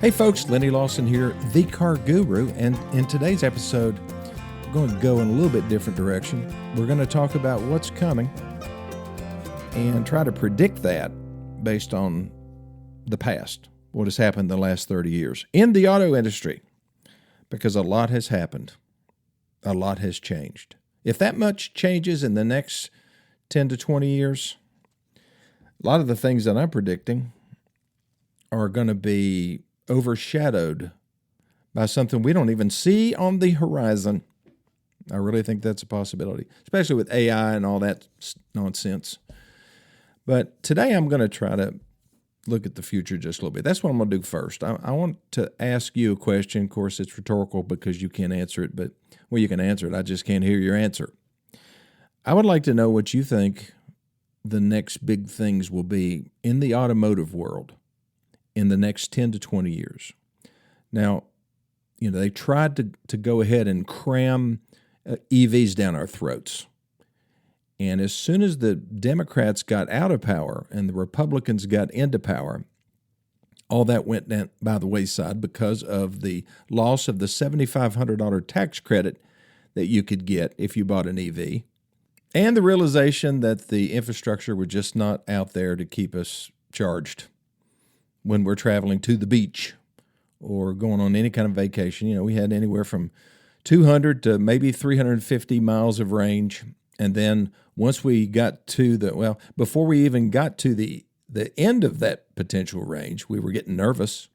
Hey folks, Lenny Lawson here, the Car Guru, and in today's episode, we're going to go in a little bit different direction. We're going to talk about what's coming and try to predict that based on the past, what has happened in the last 30 years in the auto industry, because a lot has happened. A lot has changed. If that much changes in the next 10 to 20 years, a lot of the things that I'm predicting are going to be overshadowed by something we don't even see on the horizon. I really think that's a possibility, especially with AI and all that nonsense. But today I'm going to try to look at the future just a little bit. That's what I'm going to do first. I want to ask you a question. Of course, it's rhetorical because you can't answer it, but well, you can answer it. I just can't hear your answer. I would like to know what you think the next big things will be in the automotive world in the next 10 to 20 years. Now, they tried to go ahead and cram EVs down our throats. And as soon as the Democrats got out of power and the Republicans got into power, all that went down by the wayside because of the loss of the $7,500 tax credit that you could get if you bought an EV, and the realization that the infrastructure was just not out there to keep us charged when we're traveling to the beach or going on any kind of vacation. We had anywhere from 200 to maybe 350 miles of range. And then once we got to before we even got to the end of that potential range, we were getting nervous.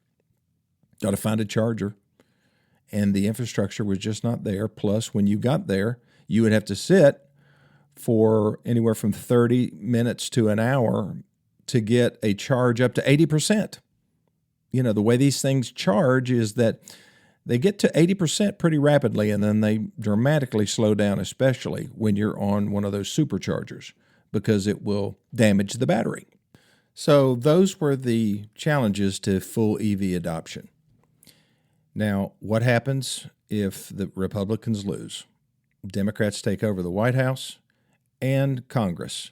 Got to find a charger. And the infrastructure was just not there. Plus, when you got there, you would have to sit for anywhere from 30 minutes to an hour to get a charge up to 80%. The way these things charge is that they get to 80% pretty rapidly, and then they dramatically slow down, especially when you're on one of those superchargers, because it will damage the battery. So those were the challenges to full EV adoption. Now, what happens if the Republicans lose? Democrats take over the White House and Congress.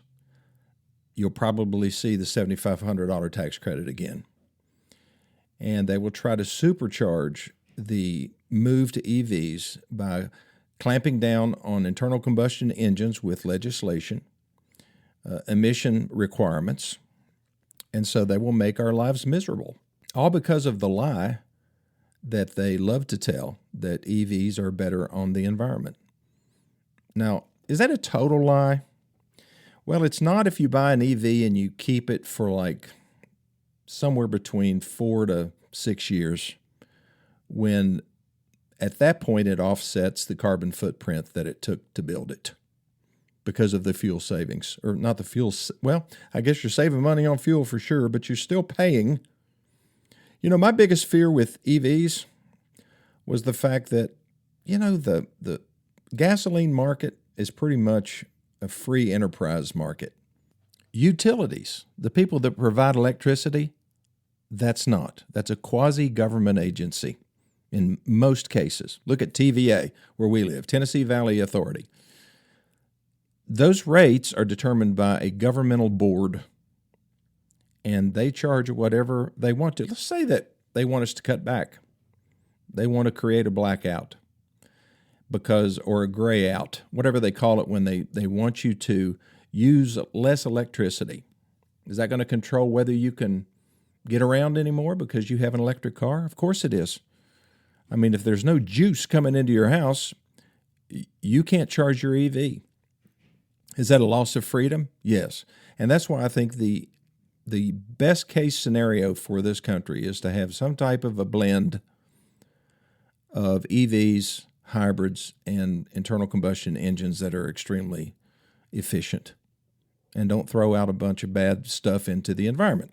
You'll probably see the $7,500 tax credit again. And they will try to supercharge the move to EVs by clamping down on internal combustion engines with legislation, emission requirements, and so they will make our lives miserable, all because of the lie that they love to tell, that EVs are better on the environment. Now, is that a total lie? Well, it's not if you buy an EV and you keep it for somewhere between 4 to 6 years, when at that point it offsets the carbon footprint that it took to build it because of the fuel savings. Or not the fuel, I guess you're saving money on fuel for sure, but you're still paying. My biggest fear with EVs was the fact that, the gasoline market is pretty much a free enterprise market. Utilities, the people that provide electricity, that's not. That's a quasi-government agency in most cases. Look at TVA, where we live, Tennessee Valley Authority. Those rates are determined by a governmental board, and they charge whatever they want to. Let's say that they want us to cut back. They want to create a blackout or a gray out, whatever they call it, when they want you to use less electricity. Is that going to control whether you can get around anymore because you have an electric car? Of course it is. I mean, if there's no juice coming into your house, you can't charge your EV. Is that a loss of freedom? Yes. And that's why I think the best case scenario for this country is to have some type of a blend of EVs, hybrids, and internal combustion engines that are extremely efficient and don't throw out a bunch of bad stuff into the environment,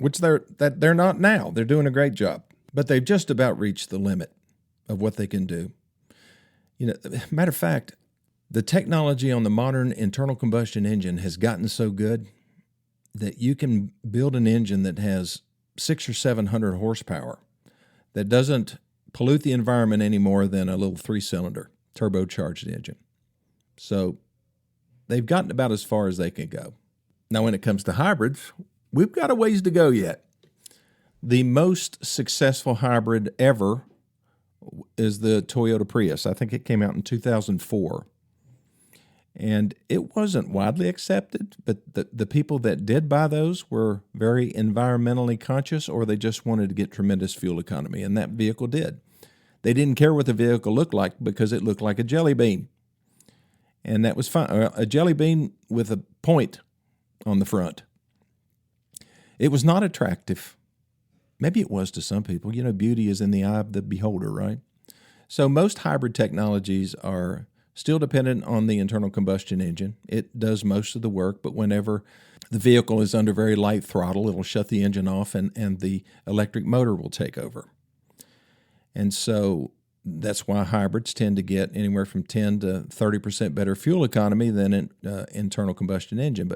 which they're not now. They're doing a great job, but they've just about reached the limit of what they can do. Matter of fact, the technology on the modern internal combustion engine has gotten so good that you can build an engine that has 600 or 700 horsepower that doesn't pollute the environment any more than a little 3-cylinder turbocharged engine. So they've gotten about as far as they can go. Now, when it comes to hybrids, we've got a ways to go yet. The most successful hybrid ever is the Toyota Prius. I think it came out in 2004. And it wasn't widely accepted, but the people that did buy those were very environmentally conscious, or they just wanted to get tremendous fuel economy, and that vehicle did. They didn't care what the vehicle looked like because it looked like a jelly bean. And that was fine. A jelly bean with a point on the front. It was not attractive. Maybe it was to some people. Beauty is in the eye of the beholder, right? So most hybrid technologies are still dependent on the internal combustion engine. It does most of the work, but whenever the vehicle is under very light throttle, it'll shut the engine off and the electric motor will take over. And so that's why hybrids tend to get anywhere from 10 to 30% better fuel economy than an internal combustion engine.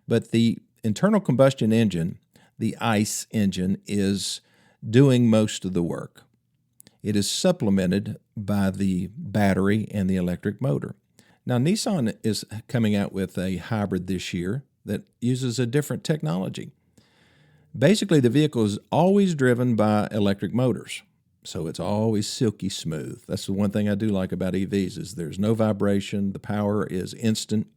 But the internal combustion engine, the ICE engine, is doing most of the work. It is supplemented by the battery and the electric motor. Now, Nissan is coming out with a hybrid this year that uses a different technology. Basically, the vehicle is always driven by electric motors, so it's always silky smooth. That's the one thing I do like about EVs is there's no vibration, the power is instant,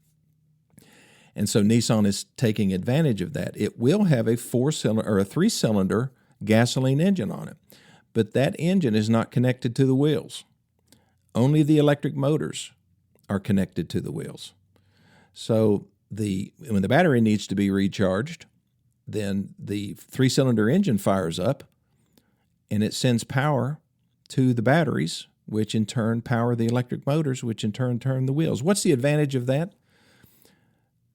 and so Nissan is taking advantage of that. It will have a 4-cylinder or a 3-cylinder gasoline engine on it. But that engine is not connected to the wheels. Only the electric motors are connected to the wheels. So when the battery needs to be recharged, then the 3-cylinder engine fires up and it sends power to the batteries, which in turn power the electric motors, which in turn turn the wheels. What's the advantage of that?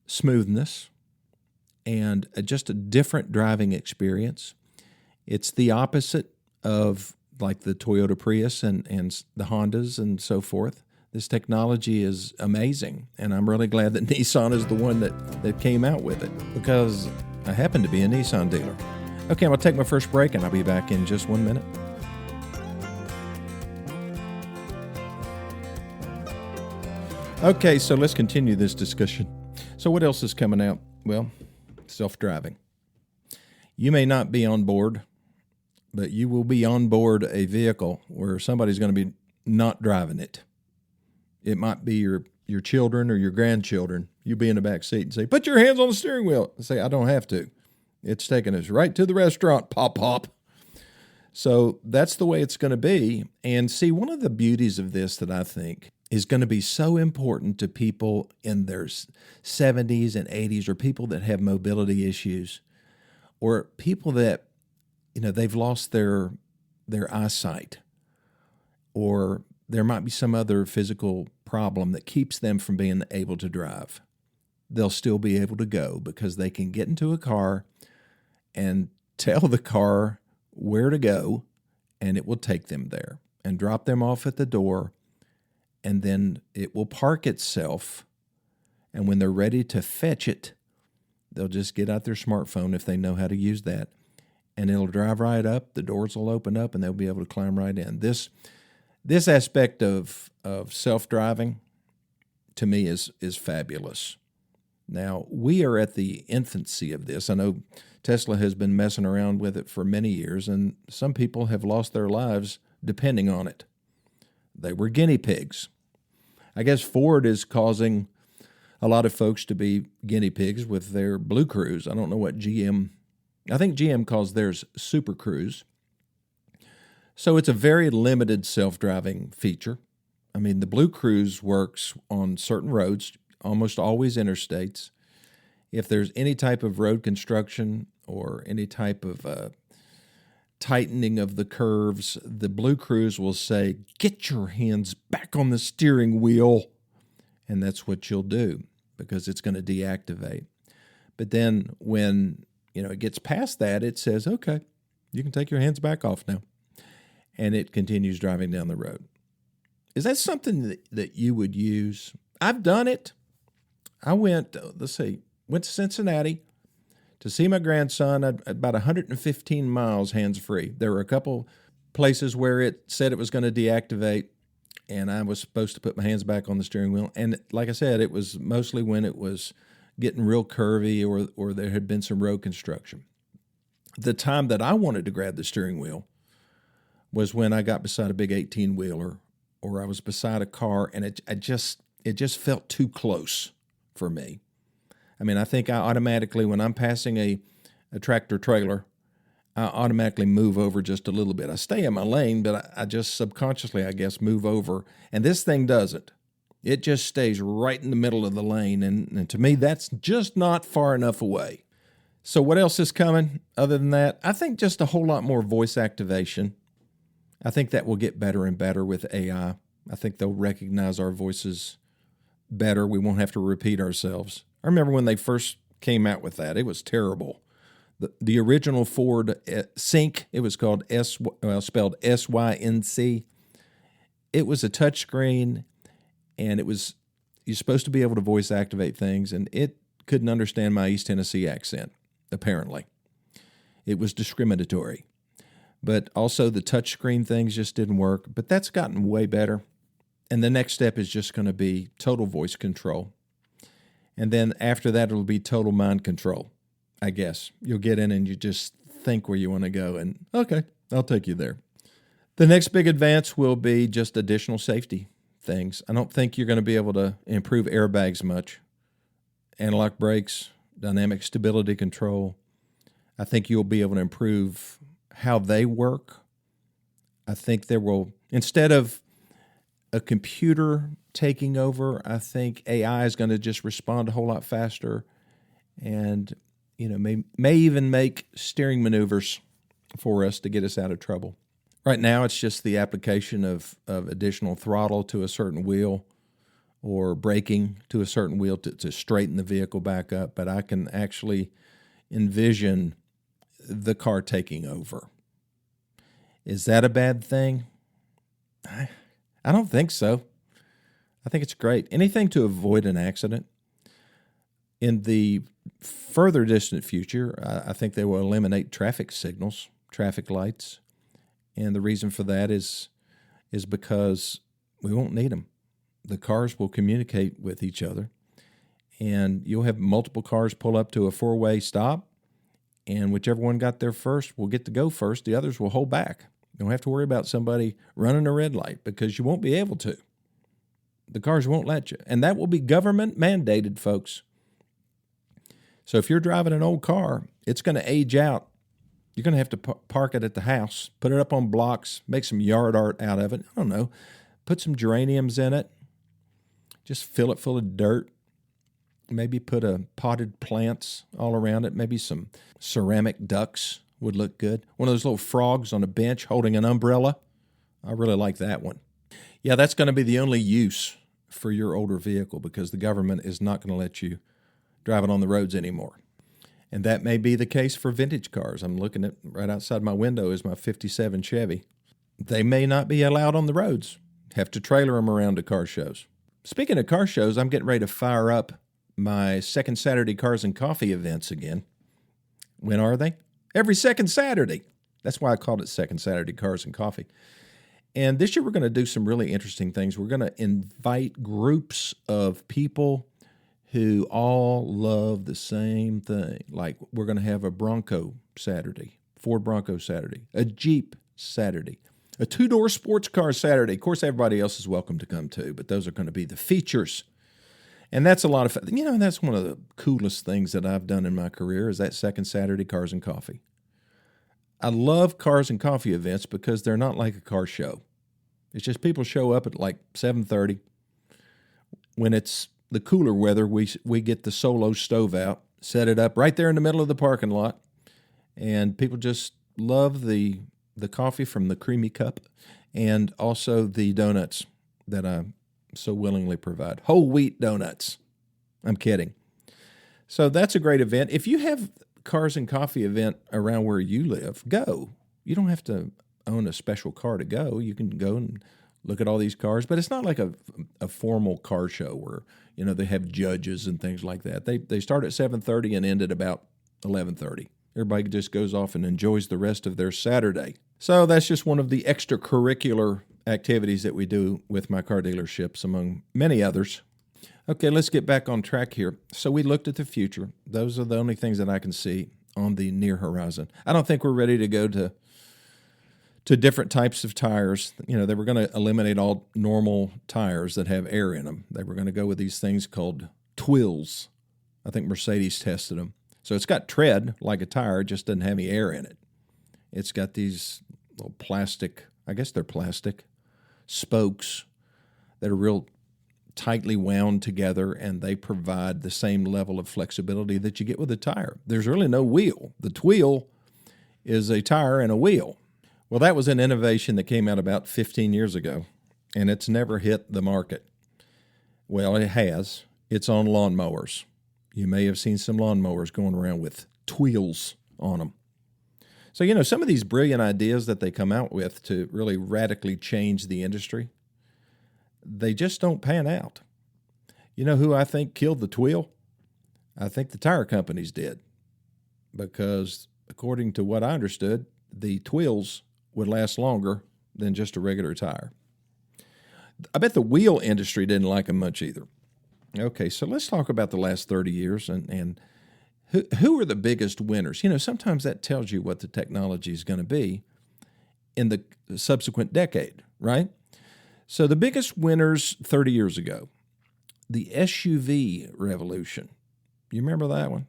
Smoothness and just a different driving experience. It's the opposite of like the Toyota Prius and the Hondas and so forth. This technology is amazing, and I'm really glad that Nissan is the one that came out with it because I happen to be a Nissan dealer. Okay, I'm going to take my first break, and I'll be back in just 1 minute. Okay, so let's continue this discussion. So what else is coming out? Well, self-driving. You may not be on board, but you will be on board a vehicle where somebody's going to be not driving it. It might be your children or your grandchildren. You be in the back seat and say, "Put your hands on the steering wheel." I say, "I don't have to. It's taking us right to the restaurant, pop, pop." So that's the way it's going to be. And see, one of the beauties of this that I think is going to be so important to people in their 70s and 80s, or people that have mobility issues, or people that they've lost their eyesight, or there might be some other physical problem that keeps them from being able to drive. They'll still be able to go because they can get into a car and tell the car where to go, and it will take them there and drop them off at the door, and then it will park itself, and when they're ready to fetch it, they'll just get out their smartphone if they know how to use that, and it'll drive right up, the doors will open up, and they'll be able to climb right in. This aspect of self-driving, to me, is fabulous. Now, we are at the infancy of this. I know Tesla has been messing around with it for many years, and some people have lost their lives depending on it. They were guinea pigs. I guess Ford is causing a lot of folks to be guinea pigs with their Blue Cruise. I don't know what I think GM calls theirs Super Cruise. So it's a very limited self-driving feature. I mean, the Blue Cruise works on certain roads, almost always interstates. If there's any type of road construction or any type of tightening of the curves, the Blue Cruise will say, "Get your hands back on the steering wheel." And that's what you'll do because it's going to deactivate. But then when it gets past that, it says, "Okay, you can take your hands back off now." And it continues driving down the road. Is that something that you would use? I've done it. I went to Cincinnati to see my grandson at about 115 miles hands-free. There were a couple places where it said it was going to deactivate, and I was supposed to put my hands back on the steering wheel. And like I said, it was mostly when it was getting real curvy or there had been some road construction. The time that I wanted to grab the steering wheel was when I got beside a big 18-wheeler, or I was beside a car, and it just felt too close for me. I mean, I think I automatically, when I'm passing a tractor trailer, I automatically move over just a little bit. I stay in my lane, but I just subconsciously, I guess, move over. And this thing doesn't. It just stays right in the middle of the lane. And to me, that's just not far enough away. So what else is coming other than that? I think just a whole lot more voice activation. I think that will get better and better with AI. I think they'll recognize our voices better. We won't have to repeat ourselves. I remember when they first came out with that. It was terrible. The original Ford Sync, it was called spelled SYNC. It was a touchscreen, and you're supposed to be able to voice activate things, and it couldn't understand my East Tennessee accent, apparently. It was discriminatory. But also the touchscreen things just didn't work, but that's gotten way better. And the next step is just going to be total voice control. And then after that, it'll be total mind control, I guess. You'll get in and you just think where you want to go, and okay, I'll take you there. The next big advance will be just additional safety things. I don't think you're going to be able to improve airbags much. Anti-lock brakes, dynamic stability control. I think you'll be able to improve how they work. I think there will, instead of a computer taking over, I think AI is going to just respond a whole lot faster, and may even make steering maneuvers for us to get us out of trouble. Right now, it's just the application of additional throttle to a certain wheel or braking to a certain wheel to straighten the vehicle back up, but I can actually envision the car taking over. Is that a bad thing? I don't think so. I think it's great. Anything to avoid an accident. In the further distant future, I think they will eliminate traffic signals, traffic lights. And the reason for that is because we won't need them. The cars will communicate with each other, and you'll have multiple cars pull up to a four-way stop, and whichever one got there first will get to go first. The others will hold back. You don't have to worry about somebody running a red light because you won't be able to. The cars won't let you. And that will be government mandated, folks. So if you're driving an old car, it's going to age out. You're going to have to park it at the house, put it up on blocks, make some yard art out of it. I don't know. Put some geraniums in it. Just fill it full of dirt. Maybe put potted plants all around it. Maybe some ceramic ducks would look good. One of those little frogs on a bench holding an umbrella. I really like that one. Yeah, that's going to be the only use for your older vehicle because the government is not going to let you drive it on the roads anymore. And that may be the case for vintage cars. I'm looking at right outside my window is my 57 Chevy. They may not be allowed on the roads. Have to trailer them around to car shows. Speaking of car shows, I'm getting ready to fire up my second Saturday Cars and Coffee events again. When are they? Every second Saturday. That's why I called it Second Saturday Cars and Coffee. And this year we're going to do some really interesting things. We're going to invite groups of people who all love the same thing. Like we're going to have a Bronco Saturday, Ford Bronco Saturday, a Jeep Saturday, a two-door sports car Saturday. Of course, everybody else is welcome to come too, but those are going to be the features. And that's a lot of fun. That's one of the coolest things that I've done in my career is that second Saturday Cars and Coffee. I love Cars and Coffee events because they're not like a car show. It's just people show up at like 7:30. When it's the cooler weather, we get the Solo stove out, set it up right there in the middle of the parking lot, and people just love the coffee from the creamy cup and also the donuts that I so willingly provide. Whole wheat donuts. I'm kidding. So that's a great event. If you have Cars and Coffee event around where you live, go. You don't have to own a special car to go. You can go and look at all these cars, but it's not like a formal car show where, they have judges and things like that. They start at 7:30 and end at about 11:30. Everybody just goes off and enjoys the rest of their Saturday. So that's just one of the extracurricular activities that we do with my car dealerships, among many others. Okay, let's get back on track here. So we looked at the future. Those are the only things that I can see. on the near horizon. I don't think we're ready to go to different types of tires. You know, they were going to eliminate all normal tires that have air in them. They were going to go with these things called twills. I think Mercedes tested them. So it's got tread like a tire, it just doesn't have any air in it. It's got these little plastic, I guess they're plastic, spokes that are real tightly wound together, and they provide the same level of flexibility that you get with a tire. There's really no wheel. The tweel is a tire and a wheel. Well, that was an innovation that came out about 15 years ago, and it's never hit the market. Well, it has. It's on lawnmowers. You may have seen some lawnmowers going around with tweels on them. So, you know, some of these brilliant ideas that they come out with to really radically change the industry, they just don't pan out. You know who I think killed the tweel? I think the tire companies did. Because according to what I understood, the tweels would last longer than just a regular tire. I bet the wheel industry didn't like them much either. Okay, so let's talk about the last 30 years and who are the biggest winners. You know, sometimes that tells you what the technology is going to be in the subsequent decade, right? So the biggest winners 30 years ago, the SUV revolution. You remember that one?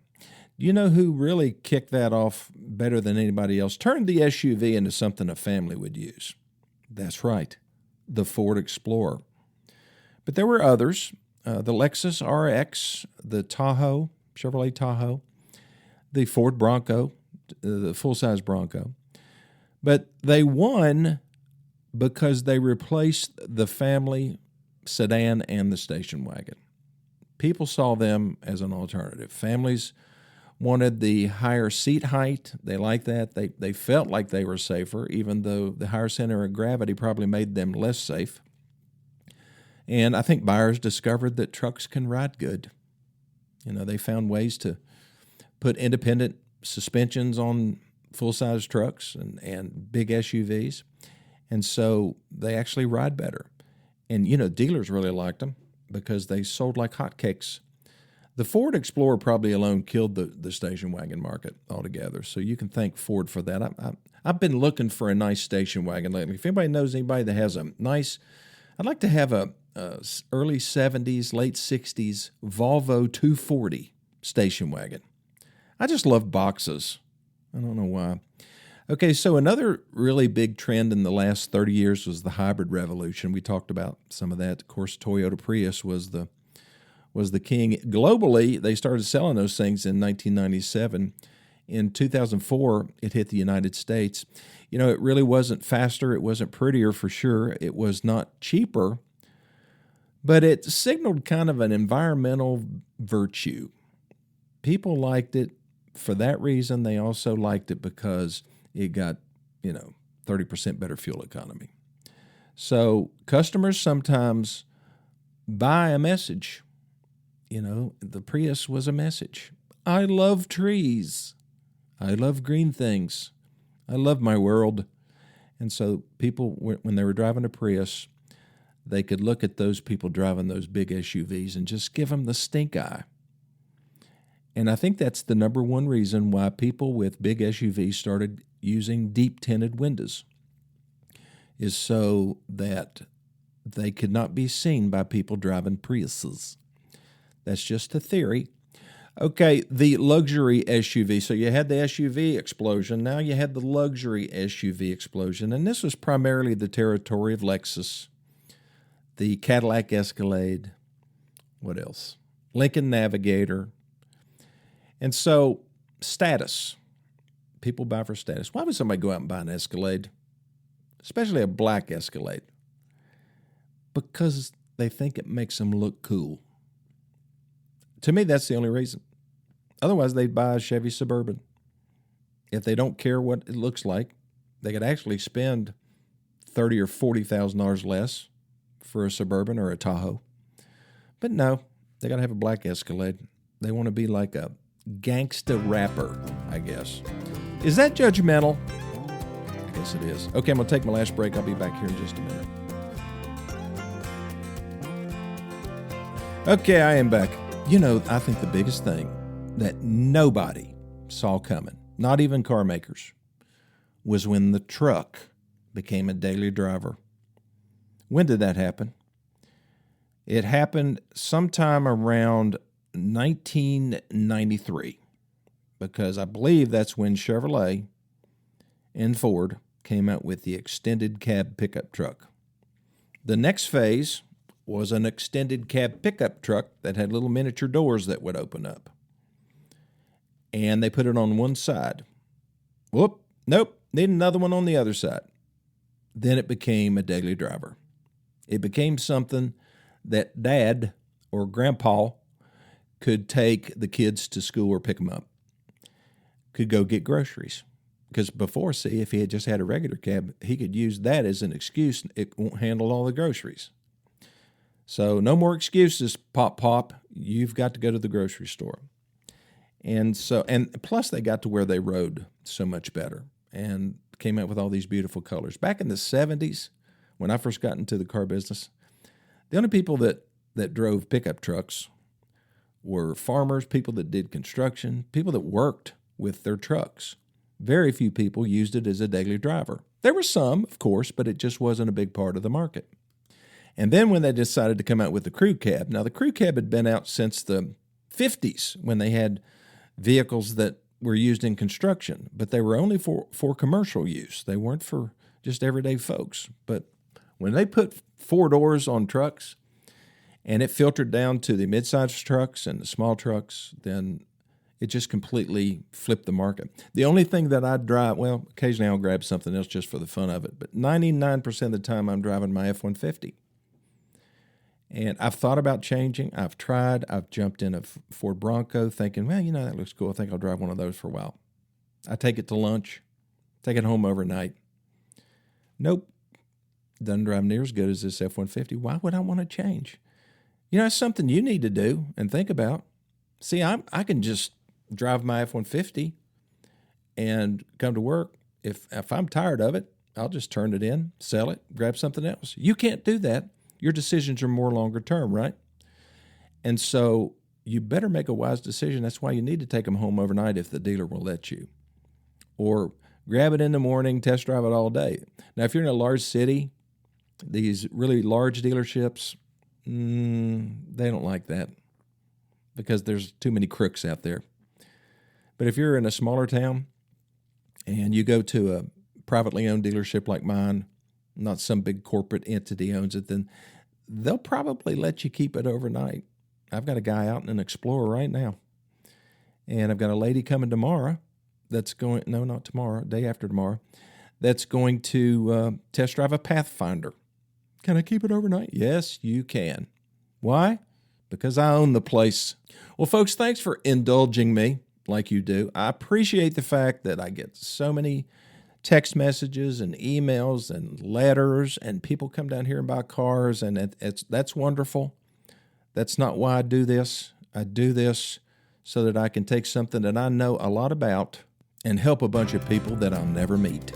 You know who really kicked that off better than anybody else? Turned the SUV into something a family would use. That's right, the Ford Explorer. But there were others, the Lexus RX, the Tahoe, Chevrolet Tahoe, the Ford Bronco, the full-size Bronco. But they won because they replaced the family sedan and the station wagon. People saw them as an alternative. Families wanted the higher seat height. They liked that. They felt like they were safer, even though the higher center of gravity probably made them less safe. And I think buyers discovered that trucks can ride good. You know, they found ways to put independent suspensions on full-size trucks and big SUVs. And so they actually ride better. And, you know, dealers really liked them because they sold like hotcakes. The Ford Explorer probably alone killed the station wagon market altogether. So you can thank Ford for that. I've been looking for a nice station wagon lately. If anybody knows anybody that has a nice, I'd like to have a early 70s, late 60s Volvo 240 station wagon. I just love boxes. I don't know why. Okay, so another really big trend in the last 30 years was the hybrid revolution. We talked about some of that. Of course, Toyota Prius was the king. Globally, they started selling those things in 1997. In 2004, it hit the United States. You know, it really wasn't faster. It wasn't prettier for sure. It was not cheaper, but it signaled kind of an environmental virtue. People liked it for that reason. They also liked it because it got, 30% better fuel economy. So customers sometimes buy a message. You know, the Prius was a message. I love trees. I love green things. I love my world. And so people, when they were driving a Prius, they could look at those people driving those big SUVs and just give them the stink eye. And I think that's the number one reason why people with big SUVs started using deep tinted windows, is so that they could not be seen by people driving Priuses. That's just a theory. Okay, the luxury SUV. So you had the SUV explosion. Now you had the luxury SUV explosion. And this was primarily the territory of Lexus, the Cadillac Escalade. What else? Lincoln Navigator. And so status. People buy for status. Why would somebody go out and buy an Escalade? Especially a black Escalade. Because they think it makes them look cool. To me, that's the only reason. Otherwise, they'd buy a Chevy Suburban. If they don't care what it looks like, they could actually spend $30,000 or $40,000 less for a Suburban or a Tahoe. But no, they got to have a black Escalade. They want to be like a gangsta rapper, I guess. Is that judgmental? I guess it is. Okay, I'm going to take my last break. I'll be back here in just a minute. Okay, I am back. You know, I think the biggest thing that nobody saw coming, not even car makers, was when the truck became a daily driver. When did that happen? It happened sometime around 1993, because I believe that's when Chevrolet and Ford came out with the extended cab pickup truck. The next phase was an extended cab pickup truck that had little miniature doors that would open up. And they put it on one side. Whoop, nope, need another one on the other side. Then it became a daily driver. It became something that Dad or Grandpa could take the kids to school or pick them up, could go get groceries. Because before, see, if he had just had a regular cab, he could use that as an excuse. It won't handle all the groceries. So no more excuses, Pop. You've got to go to the grocery store. And plus they got to where they rode so much better and came out with all these beautiful colors. Back in the 70s, when I first got into the car business, the only people that drove pickup trucks were farmers, people that did construction, people that worked with their trucks. Very few people used it as a daily driver. There were some, of course, but it just wasn't a big part of the market. And then when they decided to come out with the crew cab, now the crew cab had been out since the 50s when they had vehicles that were used in construction, but they were only for commercial use. They weren't for just everyday folks. But when they put 4 doors on trucks and it filtered down to the midsize trucks and the small trucks, then it just completely flipped the market. The only thing that I drive, well, occasionally I'll grab something else just for the fun of it, but 99% of the time I'm driving my F-150. And I've thought about changing. I've tried. I've jumped in a Ford Bronco thinking, well, that looks cool. I think I'll drive one of those for a while. I take it to lunch, take it home overnight. Nope. Doesn't drive near as good as this F-150. Why would I want to change? It's something you need to do and think about. See, I can just drive my F-150 and come to work. If I'm tired of it, I'll just turn it in, sell it, grab something else. You can't do that. Your decisions are more longer term, right? And so you better make a wise decision. That's why you need to take them home overnight if the dealer will let you. Or grab it in the morning, test drive it all day. Now, if you're in a large city, these really large dealerships, they don't like that because there's too many crooks out there. But if you're in a smaller town and you go to a privately owned dealership like mine, not some big corporate entity owns it, then they'll probably let you keep it overnight. I've got a guy out in an Explorer right now, and I've got a lady coming tomorrow not tomorrow, day after tomorrow, that's going to test drive a Pathfinder. Can I keep it overnight? Yes, you can. Why? Because I own the place. Well, folks, thanks for indulging me like you do. I appreciate the fact that I get so many text messages and emails and letters, and people come down here and buy cars, and that's wonderful. That's not why I do this. I do this so that I can take something that I know a lot about and help a bunch of people that I'll never meet.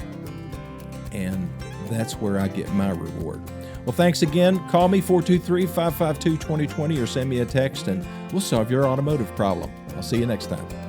And that's where I get my reward. Well, thanks again. Call me 423-552-2020 or send me a text, and we'll solve your automotive problem. I'll see you next time.